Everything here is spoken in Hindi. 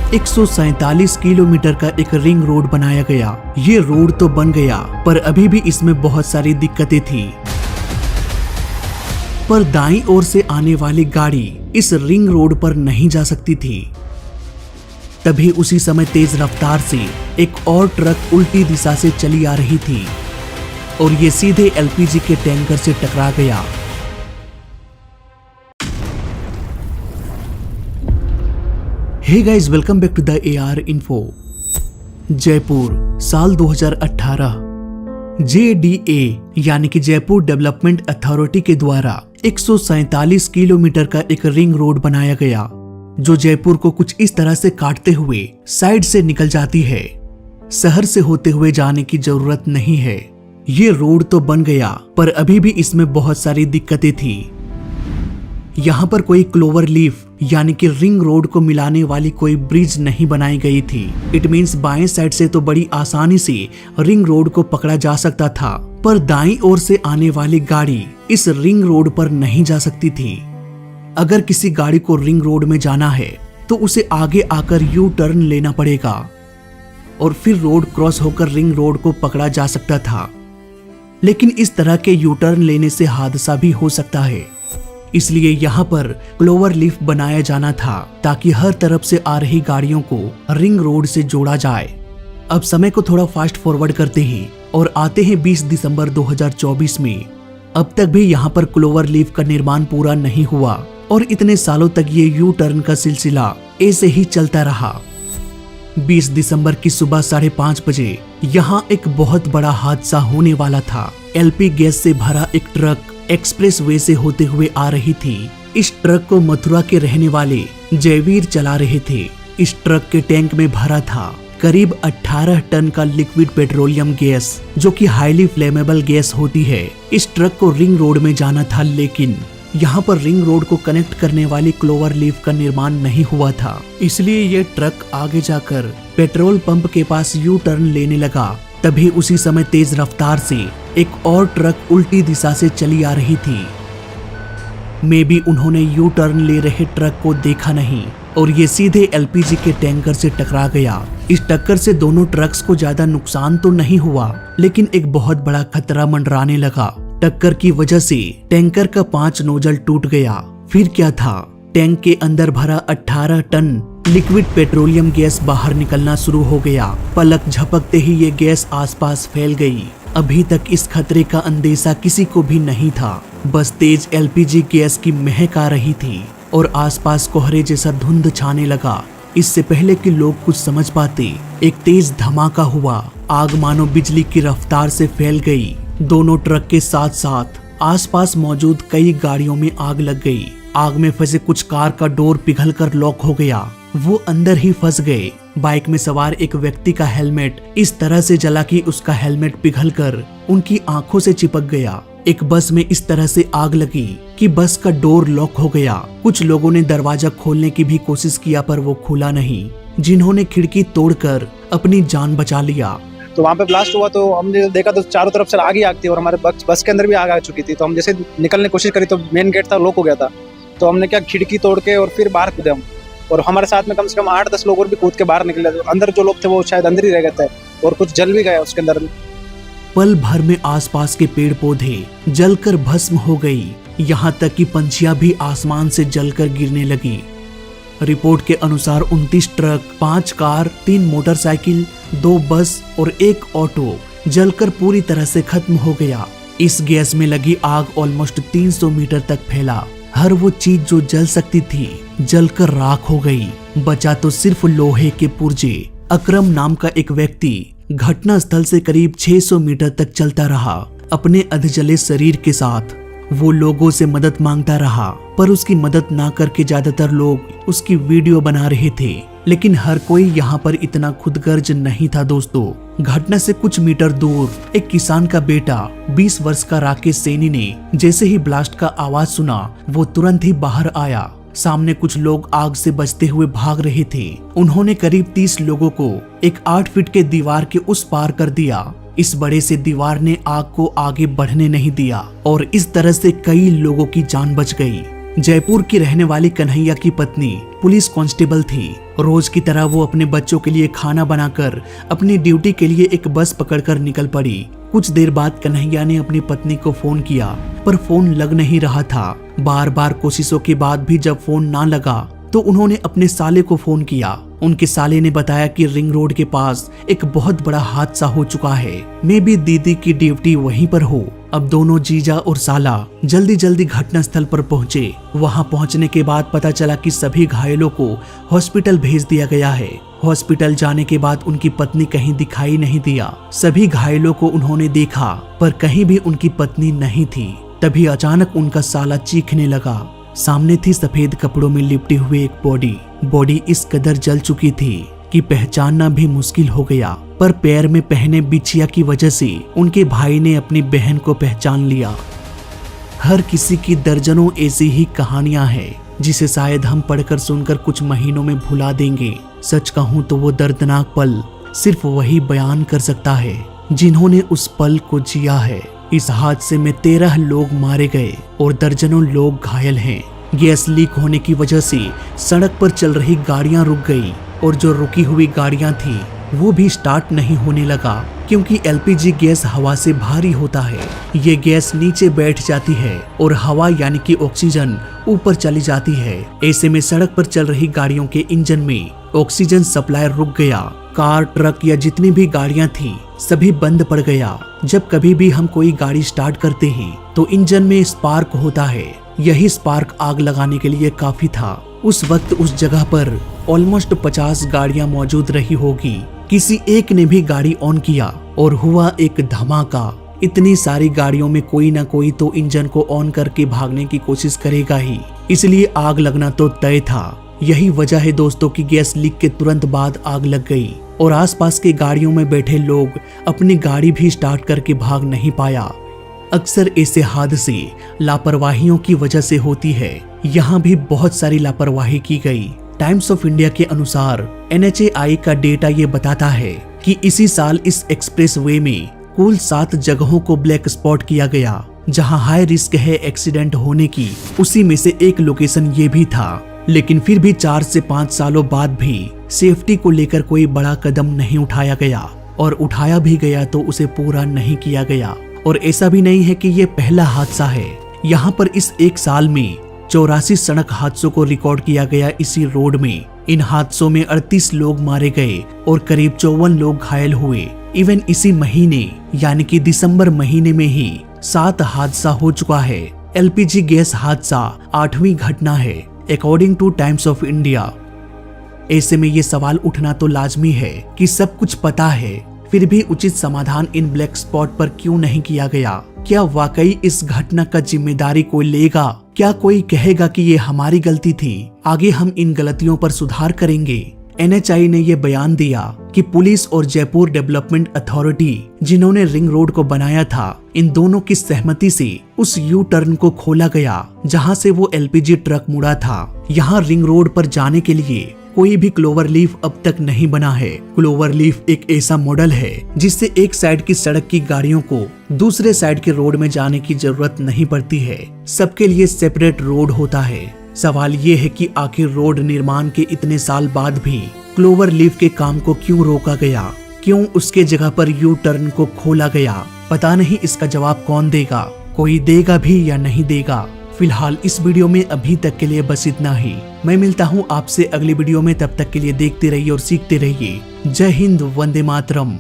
147 किलोमीटर का एक रिंग रोड बनाया गया। ये रोड तो बन गया पर अभी भी इसमें बहुत सारी दिक्कतें थी। पर दाईं ओर से आने वाली गाड़ी इस रिंग रोड पर नहीं जा सकती थी। तभी उसी समय तेज रफ्तार से एक और ट्रक उल्टी दिशा से चली आ रही थी और ये सीधे एलपीजी के टैंकर से टकरा गया। Hey guys, welcome back to the AR info. Jaipur साल 2018 JDA यानी कि जयपुर डेवलपमेंट अथॉरिटी के द्वारा 147 किलोमीटर का एक रिंग रोड बनाया गया, जो जयपुर को कुछ इस तरह से काटते हुए साइड से निकल जाती है। शहर से होते हुए जाने की जरूरत नहीं है। ये रोड तो बन गया पर अभी भी इसमें बहुत सारी दिक्कतें थी। यहाँ पर कोई क्लोवर लीफ यानी कि रिंग रोड को मिलाने वाली कोई ब्रिज नहीं बनाई गई थी। इट मीन्स बाएं साइड से तो बड़ी आसानी से रिंग रोड को पकड़ा जा सकता था, पर दाईं ओर से आने वाली गाड़ी इस रिंग रोड पर नहीं जा सकती थी। अगर किसी गाड़ी को रिंग रोड में जाना है तो उसे आगे आकर यू टर्न लेना पड़ेगा और फिर रोड क्रॉस होकर रिंग रोड को पकड़ा जा सकता था। लेकिन इस तरह के यू टर्न लेने से हादसा भी हो सकता है, इसलिए यहाँ पर क्लोवर लीफ बनाया जाना था ताकि हर तरफ से आ रही गाड़ियों को रिंग रोड से जोड़ा जाए। अब समय को थोड़ा फास्ट फॉरवर्ड करते हैं और आते हैं 20 दिसंबर 2024 में। अब तक भी यहाँ पर क्लोवर लीफ का निर्माण पूरा नहीं हुआ और इतने सालों तक ये यू टर्न का सिलसिला ऐसे ही चलता रहा। 20 दिसंबर की सुबह 5:30 बजे यहाँ एक बहुत बड़ा हादसा होने वाला था। LP गैस से भरा एक ट्रक एक्सप्रेस वे से होते हुए आ रही थी। इस ट्रक को मथुरा के रहने वाले जयवीर चला रहे थे। इस ट्रक के टैंक में भरा था करीब 18 टन का लिक्विड पेट्रोलियम गैस, जो कि हाईली फ्लेमेबल गैस होती है। इस ट्रक को रिंग रोड में जाना था, लेकिन यहाँ पर रिंग रोड को कनेक्ट करने वाली क्लोवर लीफ का निर्माण नहीं हुआ था, इसलिए ये ट्रक आगे जाकर पेट्रोल पंप के पास यू टर्न लेने लगा। तभी उसी समय तेज रफ्तार से एक और ट्रक उल्टी दिशा से चली आ रही थी। मे बी उन्होंने यू टर्न ले रहे ट्रक को देखा नहीं और ये सीधे LPG के टैंकर से टकरा गया। इस टक्कर से दोनों ट्रक्स को ज्यादा नुकसान तो नहीं हुआ, लेकिन एक बहुत बड़ा खतरा मंडराने लगा। टक्कर की वजह से टैंकर का 5 नोजल टूट गया। फिर क्या था, टैंक के अंदर भरा 18 टन लिक्विड पेट्रोलियम गैस बाहर निकलना शुरू हो गया। पलक झपकते ही ये गैस आसपास फैल गई। अभी तक इस खतरे का अंदेशा किसी को भी नहीं था, बस तेज LPG गैस की महक आ रही थी और आसपास कोहरे जैसा धुंध छाने लगा। इससे पहले कि लोग कुछ समझ पाते, एक तेज धमाका हुआ। आग मानो बिजली की रफ्तार से फैल गई। दोनों ट्रक के साथ साथ आसपास मौजूद कई गाड़ियों में आग लग गई। आग में फंसे कुछ कार का डोर पिघलकर लॉक हो गया, वो अंदर ही फंस गए। बाइक में सवार एक व्यक्ति का हेलमेट इस तरह से जला कि उसका हेलमेट पिघलकर उनकी आंखों से चिपक गया। एक बस में इस तरह से आग लगी कि बस का डोर लॉक हो गया। कुछ लोगों ने दरवाजा खोलने की भी कोशिश किया पर वो खुला नहीं, जिन्होंने खिड़की तोड़कर अपनी जान बचा लिया। तो वहाँ पे ब्लास्ट हुआ तो हमने देखा तो चारों तरफ से आग ही आग थी और हमारे बस के अंदर भी आग आ चुकी थी। तो हम जैसे निकलने की कोशिश करी तो मेन गेट था, लॉक हो गया था। तो हमने क्या खिड़की तोड़ के और फिर बाहर कूदे हम, और हमारे साथ में कम से कम 8-10 लोग और भी कूद के बाहर निकले। तो अंदर जो लोग थे वो शायद अंदर ही रह गए थे और कुछ जल भी गया उसके अंदर। पल भर में आसपास के पेड़ पौधे जलकर भस्म हो गई, यहाँ तक कि पंछियां भी आसमान से जलकर गिरने लगी। रिपोर्ट के अनुसार 29 ट्रक, 5 कार, 3 मोटरसाइकिल, 2 बस और 1 ऑटो जलकर पूरी तरह से खत्म हो गया। इस गैस में लगी आग ऑलमोस्ट 300 मीटर तक फैला। हर वो चीज जो जल सकती थी जलकर राख हो गई। बचा तो सिर्फ लोहे के पुर्जे। अकरम नाम का एक व्यक्ति घटना स्थल से करीब 600 मीटर तक चलता रहा। अपने अधजले शरीर के साथ वो लोगों से मदद मांगता रहा, पर उसकी मदद ना करके ज्यादातर लोग उसकी वीडियो बना रहे थे। लेकिन हर कोई यहाँ पर इतना खुदगर्ज नहीं था दोस्तों। घटना से कुछ मीटर दूर एक किसान का बेटा 20 वर्ष का राकेश सैनी ने जैसे ही ब्लास्ट का आवाज सुना वो तुरंत ही बाहर आया। सामने कुछ लोग आग से बचते हुए भाग रहे थे। उन्होंने करीब 30 लोगों को एक 8 फीट के दीवार के उस पार कर दिया। इस बड़े से दीवार ने आग को आगे बढ़ने नहीं दिया और इस तरह से कई लोगों की जान बच गई। जयपुर की रहने वाली कन्हैया की पत्नी पुलिस कांस्टेबल थी। रोज की तरह वो अपने बच्चों के लिए खाना बनाकर अपनी ड्यूटी के लिए एक बस पकड़कर निकल पड़ी। कुछ देर बाद कन्हैया ने अपनी पत्नी को फोन किया, पर फोन लग नहीं रहा था। बार बार कोशिशों के बाद भी जब फोन ना लगा तो उन्होंने अपने साले को फोन किया। उनके साले ने बताया कि रिंग रोड के पास एक बहुत बड़ा हादसा हो चुका है। मे भी दीदी की ड्यूटी वहीं पर हो। अब दोनों जीजा और साला जल्दी जल्दी घटनास्थल पर पहुंचे। वहां पहुंचने के बाद पता चला कि सभी घायलों को हॉस्पिटल भेज दिया गया है। हॉस्पिटल जाने के बाद उनकी पत्नी कहीं दिखाई नहीं दिया। सभी घायलों को उन्होंने देखा, पर कहीं भी उनकी पत्नी नहीं थी। तभी अचानक उनका साला चीखने लगा। सामने थी सफेद कपड़ों में लिपटी हुई एक बॉडी इस कदर जल चुकी थी कि पहचानना भी मुश्किल हो गया। पर पैर में पहने बिछिया की वजह से उनके भाई ने अपनी बहन को पहचान लिया। हर किसी की दर्जनों ऐसी ही कहानियां हैं जिसे शायद हम पढ़कर सुनकर कुछ महीनों में भुला देंगे। सच कहूं तो वो दर्दनाक पल सिर्फ वही बयान कर सकता है जिन्होंने उस पल को जिया है। इस हादसे में 13 लोग मारे गए और दर्जनों लोग घायल हैं। गैस लीक होने की वजह से सड़क पर चल रही गाड़ियां रुक गई और जो रुकी हुई गाड़ियां थी वो भी स्टार्ट नहीं होने लगा, क्योंकि एलपीजी गैस हवा से भारी होता है। ये गैस नीचे बैठ जाती है और हवा यानी कि ऑक्सीजन ऊपर चली जाती है। ऐसे में सड़क पर चल रही गाड़ियों के इंजन में ऑक्सीजन सप्लाई रुक गया। कार, ट्रक या जितनी भी गाड़ियां थी सभी बंद पड़ गया। जब कभी भी हम कोई गाड़ी स्टार्ट करते हैं तो इंजन में स्पार्क होता है। यही स्पार्क आग लगाने के लिए काफी था। उस वक्त उस जगह पर ऑलमोस्ट 50 गाड़ियां मौजूद रही होगी। किसी एक ने भी ऑन ऑन किया और हुआ एक धमाका। इतनी सारी गाड़ियों में कोई ना कोई तो इंजन को ऑन करके भागने की कोशिश करेगा ही, इसलिए आग लगना तो तय था। यही वजह है दोस्तों कि गैस लीक के तुरंत बाद आग लग गई और आसपास के गाड़ियों में बैठे लोग अपनी गाड़ी भी स्टार्ट करके भाग नहीं पाया। अक्सर ऐसे हादसे लापरवाहियों की वजह से होती है। यहाँ भी बहुत सारी लापरवाही की गई। टाइम्स ऑफ इंडिया के अनुसार NHAI का डेटा ये बताता है कि इसी साल इस एक्सप्रेस वे में कुल 7 जगहों को ब्लैक स्पॉट किया गया जहां हाई रिस्क है एक्सीडेंट होने की। उसी में से एक लोकेशन ये भी था। लेकिन फिर भी 4 से 5 सालों बाद भी सेफ्टी को लेकर कोई बड़ा कदम नहीं उठाया गया, और उठाया भी गया तो उसे पूरा नहीं किया गया। और ऐसा भी नहीं है कि ये पहला हादसा है। यहाँ पर इस एक साल में 84 सड़क हादसों को रिकॉर्ड किया गया इसी रोड में। इन हादसों में 38 लोग मारे गए और करीब 54 लोग घायल हुए। इवन इसी महीने यानी कि दिसंबर महीने में ही 7 हादसा हो चुका है। एलपीजी गैस हादसा 8वीं घटना है according two times of India. ऐसे में ये सवाल उठना तो लाजमी है कि सब कुछ पता है फिर भी उचित समाधान इन ब्लैक स्पॉट पर क्यों नहीं किया गया। क्या वाकई इस घटना का जिम्मेदारी कोई लेगा? क्या कोई कहेगा कि ये हमारी गलती थी, आगे हम इन गलतियों पर सुधार करेंगे? NHAI ने ये बयान दिया कि पुलिस और जयपुर डेवलपमेंट अथॉरिटी जिन्होंने रिंग रोड को बनाया था, इन दोनों की सहमति से उस यू टर्न को खोला गया जहां से वो एलपीजी ट्रक मुड़ा था। यहाँ रिंग रोड पर जाने के लिए कोई भी क्लोवर लीफ अब तक नहीं बना है। क्लोवर लीफ एक ऐसा मॉडल है जिससे एक साइड की सड़क की गाड़ियों को दूसरे साइड के रोड में जाने की जरूरत नहीं पड़ती है। सबके लिए सेपरेट रोड होता है। सवाल ये है कि आखिर रोड निर्माण के इतने साल बाद भी क्लोवर लीफ के काम को क्यों रोका गया? क्यों उसके जगह पर यू टर्न को खोला गया? पता नहीं इसका जवाब कौन देगा, कोई देगा भी या नहीं देगा। फिलहाल इस वीडियो में अभी तक के लिए बस इतना ही। मैं मिलता हूँ आपसे अगली वीडियो में, तब तक के लिए देखते रहिए और सीखते रहिए। जय हिंद, वंदे मातरम।